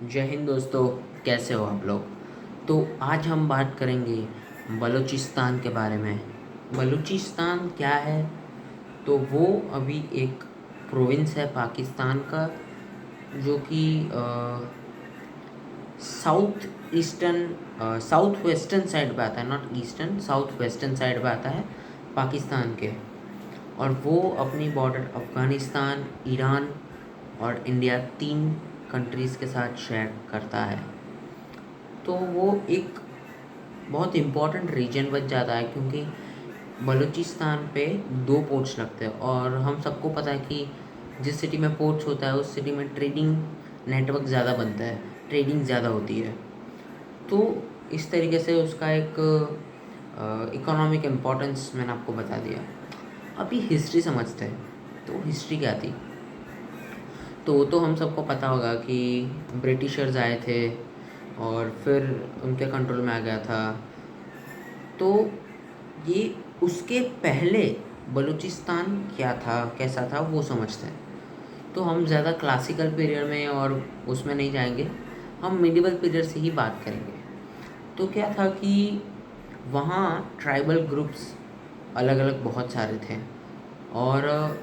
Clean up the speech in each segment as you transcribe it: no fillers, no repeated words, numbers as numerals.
जय हिंद दोस्तों। कैसे हो आप लोग। तो आज हम बात करेंगे बलूचिस्तान के बारे में। बलूचिस्तान क्या है? तो वो अभी एक प्रोविंस है पाकिस्तान का, जो कि south eastern south western side पे आता है, not eastern, south western side पे आता है पाकिस्तान के। और वो अपनी बॉर्डर अफ़गानिस्तान, ईरान और इंडिया, 3 कंट्रीज़ के साथ शेयर करता है। तो वो एक बहुत इम्पोर्टेंट रीजन बन जाता है, क्योंकि बलूचिस्तान पे 2 पोर्ट्स लगते हैं। और हम सबको पता है कि जिस सिटी में पोर्ट्स होता है उस सिटी में ट्रेडिंग नेटवर्क ज़्यादा बनता है, ट्रेडिंग ज़्यादा होती है। तो इस तरीके से उसका एक इकोनॉमिक इम्पोर्टेंस मैंने आपको बता दिया। अभी हिस्ट्री समझते हैं। तो हिस्ट्री क्या थी? तो वो तो हम सबको पता होगा कि ब्रिटिशर्स आए थे और फिर उनके कंट्रोल में आ गया था। तो ये उसके पहले बलूचिस्तान क्या था, कैसा था, वो समझते हैं। तो हम ज़्यादा क्लासिकल पीरियड में और उसमें नहीं जाएंगे, हम मिडिवल पीरियड से ही बात करेंगे। तो क्या था कि वहाँ ट्राइबल ग्रुप्स अलग अलग बहुत सारे थे, और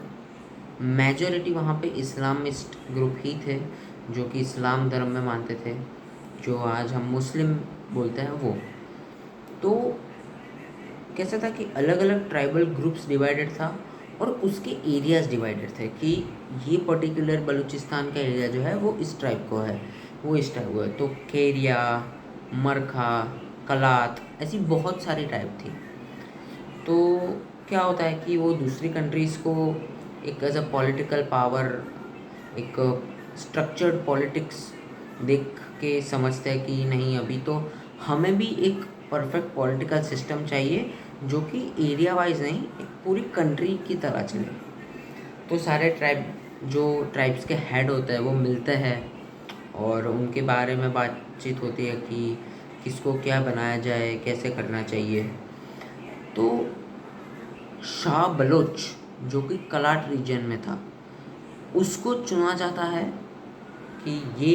मेजॉरिटी वहाँ पे इस्लामिस्ट ग्रुप ही थे, जो कि इस्लाम धर्म में मानते थे, जो आज हम मुस्लिम बोलते हैं वो। तो कैसा था कि अलग अलग ट्राइबल ग्रुप्स डिवाइडेड था, और उसके एरियाज़ डिवाइडेड थे कि ये पर्टिकुलर बलूचिस्तान का एरिया जो है वो इस ट्राइब को है, वो इस ट्राइब को है। तो केरिया, मरखा, कलात, ऐसी बहुत सारी ट्राइब थी। तो क्या होता है कि वो दूसरी कंट्रीज़ को एक एज अ पॉलिटिकल पावर, एक स्ट्रक्चर्ड पॉलिटिक्स देख के समझते हैं कि नहीं, अभी तो हमें भी एक परफेक्ट पॉलिटिकल सिस्टम चाहिए, जो कि एरिया वाइज नहीं, एक पूरी कंट्री की तरह चले। तो सारे ट्राइब, जो ट्राइब्स के हेड होते हैं वो मिलते हैं, और उनके बारे में बातचीत होती है कि किसको क्या बनाया जाए, कैसे करना चाहिए। तो शाह बलोच, जो कि कलाट रीजन में था, उसको चुना जाता है कि ये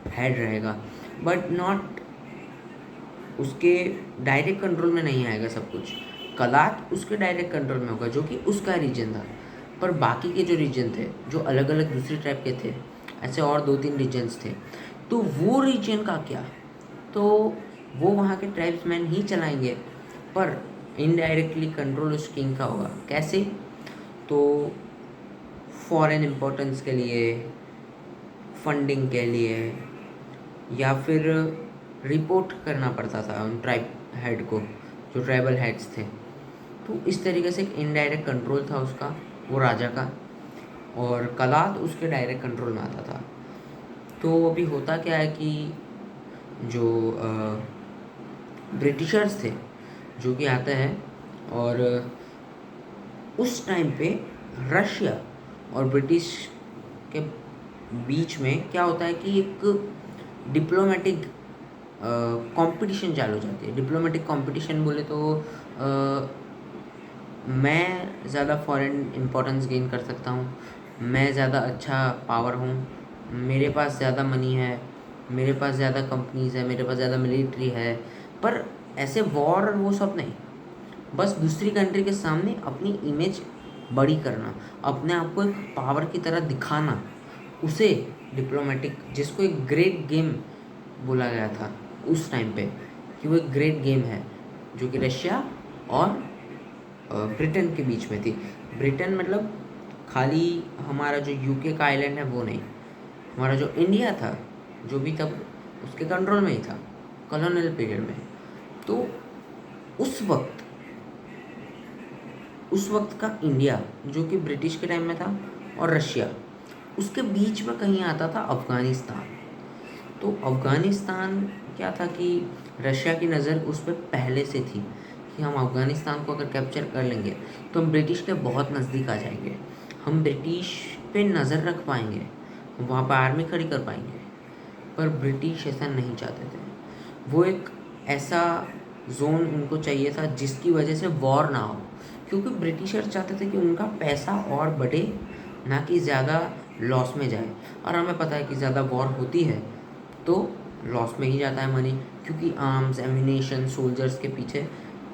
हेड रहेगा, बट नॉट, उसके डायरेक्ट कंट्रोल में नहीं आएगा सब कुछ। कलात उसके डायरेक्ट कंट्रोल में होगा, जो कि उसका रीजन था। पर बाकी के जो रीजन थे, जो अलग अलग दूसरी टाइप के थे, ऐसे और 2-3 रीजन्स थे। तो वो रीजन का क्या? तो वो वहाँ के ट्राइब्समैन ही चलाएंगे, पर इनडायरेक्टली कंट्रोल उस किंग का होगा। कैसे? तो फॉरेन इम्पोर्टेंस के लिए, फंडिंग के लिए, या फिर रिपोर्ट करना पड़ता था उन ट्राइब हेड को, जो ट्राइबल हेड्स थे। तो इस तरीके से एक इनडायरेक्ट कंट्रोल था उसका, वो राजा का, और कलात उसके डायरेक्ट कंट्रोल में आता था। तो अभी होता क्या है कि जो ब्रिटिशर्स थे, जो कि आते हैं, और उस टाइम पे रशिया और ब्रिटिश के बीच में क्या होता है कि एक डिप्लोमेटिक कंपटीशन चालू हो जाती है। डिप्लोमेटिक कंपटीशन बोले तो मैं ज़्यादा फॉरेन इम्पोर्टेंस गेन कर सकता हूँ, मैं ज़्यादा अच्छा पावर हूँ, मेरे पास ज़्यादा मनी है, मेरे पास ज़्यादा कंपनीज़ है, मेरे पास ज़्यादा मिलिट्री है। पर ऐसे वॉर वो सब नहीं, बस दूसरी कंट्री के सामने अपनी इमेज बड़ी करना, अपने आप को एक पावर की तरह दिखाना, उसे डिप्लोमेटिक, जिसको एक ग्रेट गेम बोला गया था उस टाइम पे, कि वो एक ग्रेट गेम है, जो कि रशिया और ब्रिटेन के बीच में थी। ब्रिटेन मतलब खाली हमारा जो यूके का आइलैंड है वो नहीं, हमारा जो इंडिया था, जो भी तब उसके कंट्रोल में ही था कॉलोनियल पीरियड में। तो उस वक्त उस वक्त का इंडिया, जो कि ब्रिटिश के टाइम में था, और रशिया, उसके बीच में कहीं आता था अफ़गानिस्तान। तो अफ़गानिस्तान क्या था कि रशिया की नज़र उस पर पहले से थी कि हम अफ़गानिस्तान को अगर कैप्चर कर लेंगे तो हम ब्रिटिश के बहुत नज़दीक आ जाएंगे, हम ब्रिटिश पे नज़र रख पाएंगे, हम वहाँ पर आर्मी खड़ी कर पाएंगे। पर ब्रिटिश ऐसा नहीं चाहते थे। वो एक ऐसा जोन उनको चाहिए था जिसकी वजह से वॉर ना हो, क्योंकि ब्रिटिशर चाहते थे कि उनका पैसा और बढ़े, ना कि ज़्यादा लॉस में जाए। और हमें पता है कि ज़्यादा वॉर होती है तो लॉस में ही जाता है मनी, क्योंकि आर्म्स, एम्यूनेशन, सोल्जर्स के पीछे,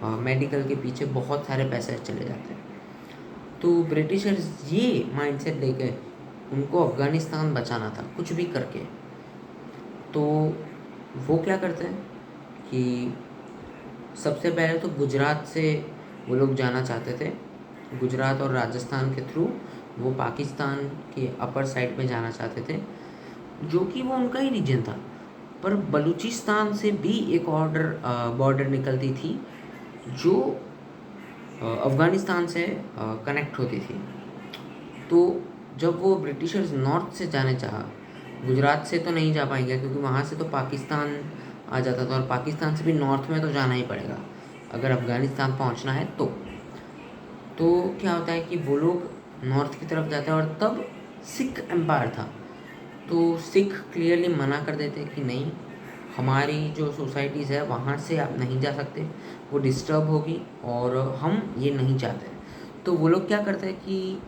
मेडिकल के पीछे बहुत सारे पैसे चले जाते हैं। तो ब्रिटिशर्स ये माइंडसेट लेके उनको अफ़गानिस्तान बचाना था कुछ भी करके। तो वो क्या करते हैं कि सबसे पहले तो गुजरात से वो लोग जाना चाहते थे, गुजरात और राजस्थान के थ्रू वो पाकिस्तान के अपर साइड पे जाना चाहते थे, जो कि वो उनका ही रीजन था। पर बलूचिस्तान से भी एक बॉर्डर निकलती थी जो अफ़गानिस्तान से कनेक्ट होती थी। तो जब वो ब्रिटिशर्स नॉर्थ से जाने चाहा, गुजरात से तो नहीं जा पाएंगे क्योंकि वहाँ से तो पाकिस्तान आ जाता था, और पाकिस्तान से भी नॉर्थ में तो जाना ही पड़ेगा अगर अफ़गानिस्तान पहुँचना है तो क्या होता है कि वो लोग नॉर्थ की तरफ जाते हैं, और तब सिख एम्पायर था। तो सिख क्लियरली मना कर देते हैं कि नहीं, हमारी जो सोसाइटीज़ है वहाँ से आप नहीं जा सकते, वो डिस्टर्ब होगी और हम ये नहीं चाहते। तो वो लोग क्या करते हैं कि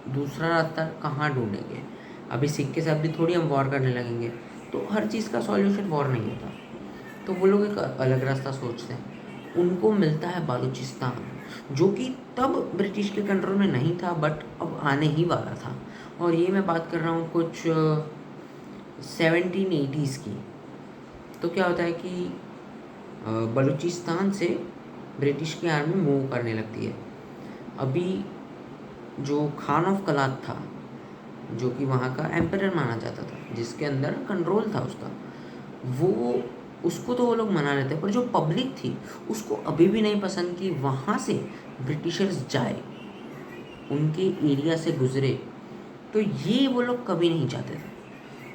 दूसरा रास्ता कहाँ ढूंढेंगे, अभी सिख के साथ भी थोड़ी हम वॉर करने लगेंगे, तो हर चीज़ का सॉल्यूशन वॉर नहीं होता। तो वो लोग एक अलग रास्ता सोचते हैं। उनको मिलता है बलूचिस्तान, जो कि तब ब्रिटिश के कंट्रोल में नहीं था बट अब आने ही वाला था। और ये मैं बात कर रहा हूँ कुछ 1780s की। तो क्या होता है कि बलूचिस्तान से ब्रिटिश की आर्मी मूव करने लगती है। अभी जो खान ऑफ कलात था, जो कि वहाँ का एम्परर माना जाता था, जिसके अंदर कंट्रोल था उसका, वो उसको तो वो लोग मना रहे थे, पर जो पब्लिक थी उसको अभी भी नहीं पसंद कि वहाँ से ब्रिटिशर्स जाए, उनके एरिया से गुजरे। तो ये वो लोग कभी नहीं चाहते थे।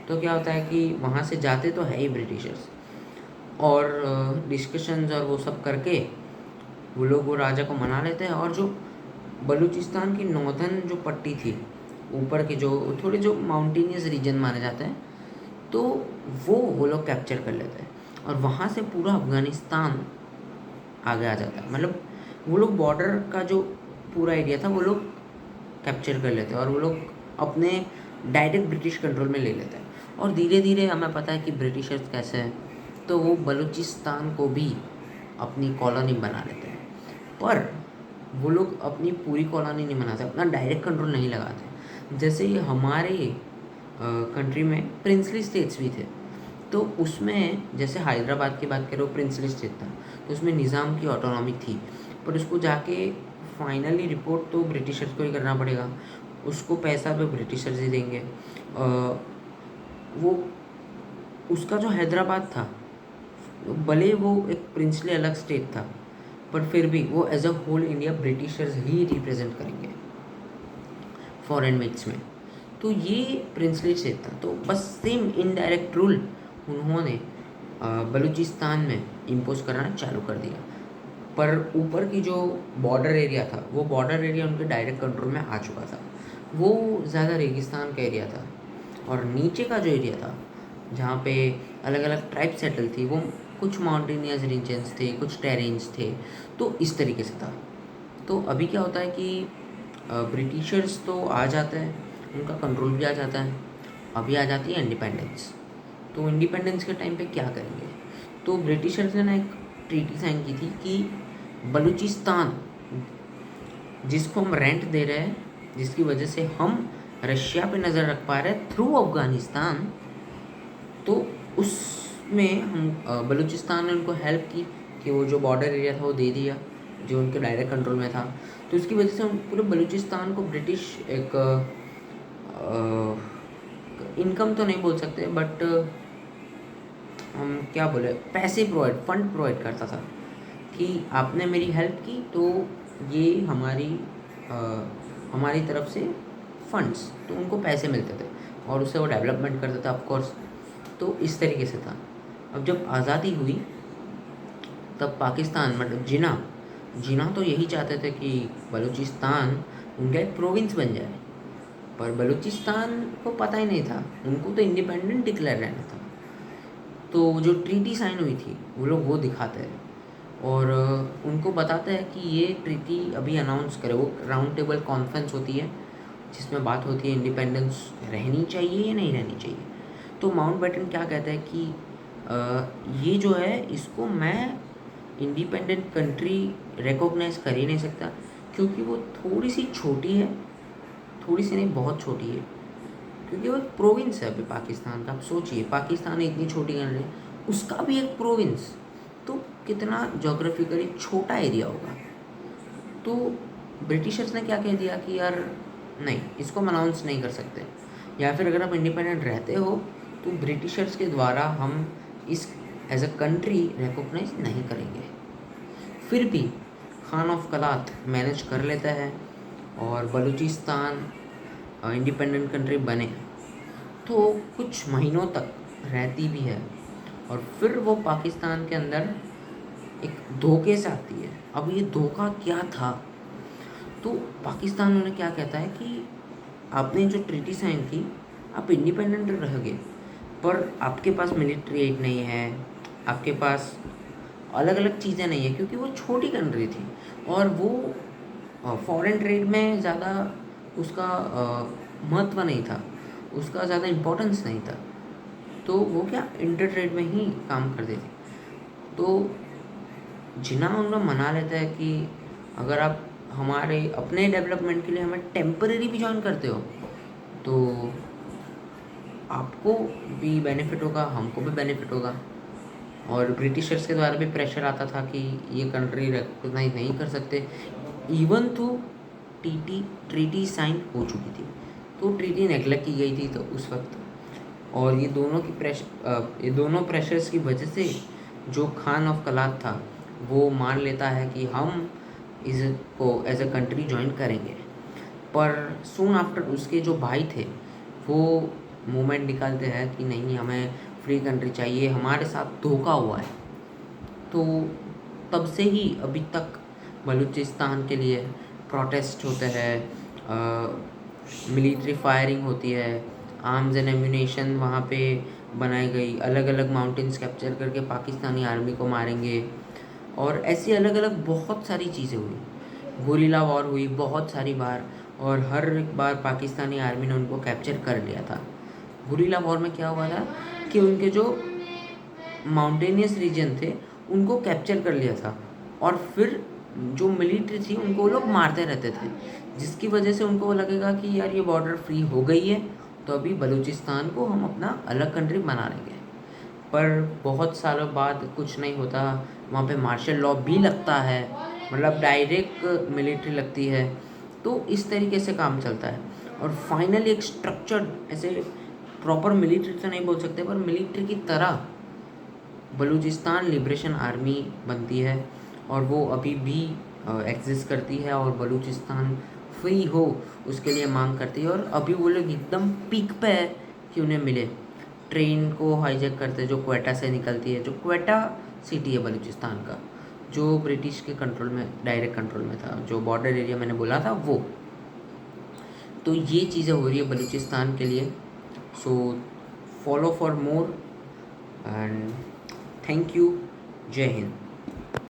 तो क्या होता है कि वहाँ से जाते तो है ही ब्रिटिशर्स, और डिस्कशंस और वो सब करके वो लोग वो राजा को मना लेते हैं, और जो बलूचिस्तान की नॉर्दर्न जो पट्टी थी, ऊपर के जो थोड़े जो माउंटेनियस रीजन माने जाते हैं, तो वो लोग कैप्चर कर लेते हैं, और वहाँ से पूरा अफ़गानिस्तान आगे आ जाता है। मतलब वो लोग बॉर्डर का जो पूरा एरिया था वो लोग कैप्चर कर लेते हैं, और वो लोग अपने डायरेक्ट ब्रिटिश कंट्रोल में ले लेते हैं। और धीरे धीरे हमें पता है कि ब्रिटिशर्स कैसे हैं, तो वो बलूचिस्तान को भी अपनी कॉलोनी बना लेते हैं। पर वो लोग अपनी पूरी कॉलोनी नहीं बनाते, अपना डायरेक्ट कंट्रोल नहीं लगाते। जैसे ये हमारे कंट्री में प्रिंसली स्टेट्स भी थे, तो उसमें जैसे हैदराबाद की बात करो, प्रिंसली स्टेट था, तो उसमें निज़ाम की ऑटोनॉमी थी, पर उसको जाके फाइनली रिपोर्ट तो ब्रिटिशर्स को ही करना पड़ेगा, उसको पैसा तो ब्रिटिशर्स ही देंगे। वो उसका जो हैदराबाद था, भले वो एक प्रिंसली अलग स्टेट था, पर फिर भी वो as a whole India Britishers ही रिप्रेजेंट करेंगे फॉरेन मिक्स में। तो ये प्रिंसली स्टेट था, तो बस सेम इनडायरेक्ट रूल उन्होंने बलूचिस्तान में इम्पोज करना चालू कर दिया। पर ऊपर की जो बॉर्डर एरिया था, वो बॉर्डर एरिया उनके डायरेक्ट कंट्रोल में आ चुका था, वो ज़्यादा रेगिस्तान का एरिया था। और नीचे का जो एरिया था, जहाँ पे अलग अलग ट्राइब सेटल थी, वो कुछ माउंटेनियस रीजन्स थे, कुछ टेरेन्स थे, तो इस तरीके से था। तो अभी क्या होता है कि ब्रिटिशर्स तो आ जाते हैं, उनका कंट्रोल भी आ जाता है, अभी आ जाती है इंडिपेंडेंस। तो इंडिपेंडेंस के टाइम पे क्या करेंगे, तो ब्रिटिशर्स ने ना एक ट्रीटी साइन की थी कि बलूचिस्तान जिसको हम रेंट दे रहे हैं, जिसकी वजह से हम रशिया पे नज़र रख पा रहे हैं थ्रू अफ़गानिस्तान, तो उसमें हम बलूचिस्तान ने उनको हेल्प की कि वो जो बॉर्डर एरिया था वो दे दिया, जो उनके डायरेक्ट कंट्रोल में था। तो इसकी वजह से पूरे बलूचिस्तान को ब्रिटिश एक इनकम तो नहीं बोल सकते, बट हम क्या बोले, पैसे फंड प्रोवाइड करता था कि आपने मेरी हेल्प की तो ये हमारी तरफ से फंड्स, तो उनको पैसे मिलते थे और उससे वो डेवलपमेंट करता था ऑफकोर्स। तो इस तरीके से था। अब जब आज़ादी हुई तब पाकिस्तान, मतलब जिना तो यही चाहते थे कि बलूचिस्तान उनका एक प्रोविंस बन जाए, पर बलूचिस्तान को पता ही नहीं था, उनको तो इंडिपेंडेंट डिक्लेयर रहना था। तो जो ट्रीटी साइन हुई थी वो लोग वो दिखाते हैं, और उनको बताते हैं कि ये ट्रीटी अभी अनाउंस करे। वो राउंड टेबल कॉन्फ्रेंस होती है जिसमें बात होती है इंडिपेंडेंस रहनी चाहिए या नहीं रहनी चाहिए। तो माउंटबेटन क्या कहता है कि ये जो है इसको मैं इंडिपेंडेंट कंट्री रिकॉग्नाइज कर ही नहीं सकता, क्योंकि वो थोड़ी सी छोटी है, थोड़ी सी नहीं बहुत छोटी है, क्योंकि वो एक प्रोविंस है अभी पाकिस्तान का। आप सोचिए, पाकिस्तान इतनी छोटी कंट्री है, उसका भी एक प्रोविंस, तो कितना जोग्राफिकली छोटा एरिया होगा। तो ब्रिटिशर्स ने क्या कह दिया कि यार नहीं, इसको हम अनाउंस नहीं कर सकते, या फिर अगर आप इंडिपेंडेंट रहते हो तो ब्रिटिशर्स के द्वारा हम इस एज अ कंट्री रिकॉग्नाइज नहीं करेंगे। फिर भी खान ऑफ कलात मैनेज कर लेता है और बलूचिस्तान इंडिपेंडेंट कंट्री बने, तो कुछ महीनों तक रहती भी है, और फिर वो पाकिस्तान के अंदर एक धोखे से आती है। अब ये धोखा क्या था? तो पाकिस्तान उन्हें क्या कहता है कि आपने जो ट्रीटी साइन की, आप इंडिपेंडेंट रह गए, पर आपके पास मिलिट्री एड नहीं है, आपके पास अलग अलग चीज़ें नहीं है, क्योंकि वो छोटी कंट्री थी और वो फॉरेन ट्रेड में ज़्यादा उसका महत्व नहीं था, उसका ज़्यादा इम्पोर्टेंस नहीं था। तो वो क्या इंटर ट्रेड में ही काम करते थे। तो जिन्ना उन्हें मना लेता है कि अगर आप हमारे अपने डेवलपमेंट के लिए हमें टेम्परेरी भी ज्वाइन करते हो तो आपको भी बेनिफिट होगा, हमको भी बेनिफिट होगा। और ब्रिटिशर्स के द्वारा भी प्रेशर आता था कि ये कंट्री रिकॉग्नाइज नहीं कर सकते, इवन तो ट्रीटी साइन हो चुकी थी, तो ट्रीटी नेगलेक्ट की गई थी तो उस वक्त। और ये दोनों प्रेशर्स की वजह से जो खान ऑफ कलात था वो मान लेता है कि हम इसको एज अ कंट्री ज्वाइन करेंगे। पर सून आफ्टर उसके जो भाई थे वो मूवमेंट निकालते हैं कि नहीं, हमें फ्री कंट्री चाहिए, हमारे साथ धोखा हुआ है। तो तब से ही अभी तक बलूचिस्तान के लिए प्रोटेस्ट होते हैं, मिलिट्री फायरिंग होती है, आर्म्स एंड एम्यूनेशन वहाँ पे बनाई गई, अलग अलग माउंटेन्स कैप्चर करके पाकिस्तानी आर्मी को मारेंगे, और ऐसी अलग अलग बहुत सारी चीज़ें हुई। गोरिल्ला वॉर हुई बहुत सारी बार, और हर एक बार पाकिस्तानी आर्मी ने उनको कैप्चर कर लिया था। गोरिल्ला वॉर में क्या हुआ था कि उनके जो माउंटेनियस रीजन थे उनको कैप्चर कर लिया था, और फिर जो मिलिट्री थी उनको वो लोग मारते रहते थे, जिसकी वजह से उनको लगेगा कि यार ये बॉर्डर फ्री हो गई है, तो अभी बलूचिस्तान को हम अपना अलग कंट्री बना लेंगे। पर बहुत सालों बाद कुछ नहीं होता, वहाँ पे मार्शल लॉ भी लगता है, मतलब डायरेक्ट मिलिट्री लगती है। तो इस तरीके से काम चलता है, और फाइनली एक स्ट्रक्चर्ड, ऐसे प्रॉपर मिलिट्री तो नहीं बोल सकते पर मिलिट्री की तरह बलूचिस्तान लिबरेशन आर्मी बनती है, और वो अभी भी एग्जिस्ट करती है, और बलूचिस्तान फ्री हो उसके लिए मांग करती है। और अभी वो लोग एकदम पीक पे है कि उन्हें मिले। ट्रेन को हाईजैक करते जो क्वेटा से निकलती है, जो क्वेटा सिटी है बलूचिस्तान का, जो ब्रिटिश के कंट्रोल में, डायरेक्ट कंट्रोल में था, जो बॉर्डर एरिया मैंने बोला था वो। तो ये चीज़ें हो रही है बलूचिस्तान के लिए। So follow for more, and thank you. जय हिंद।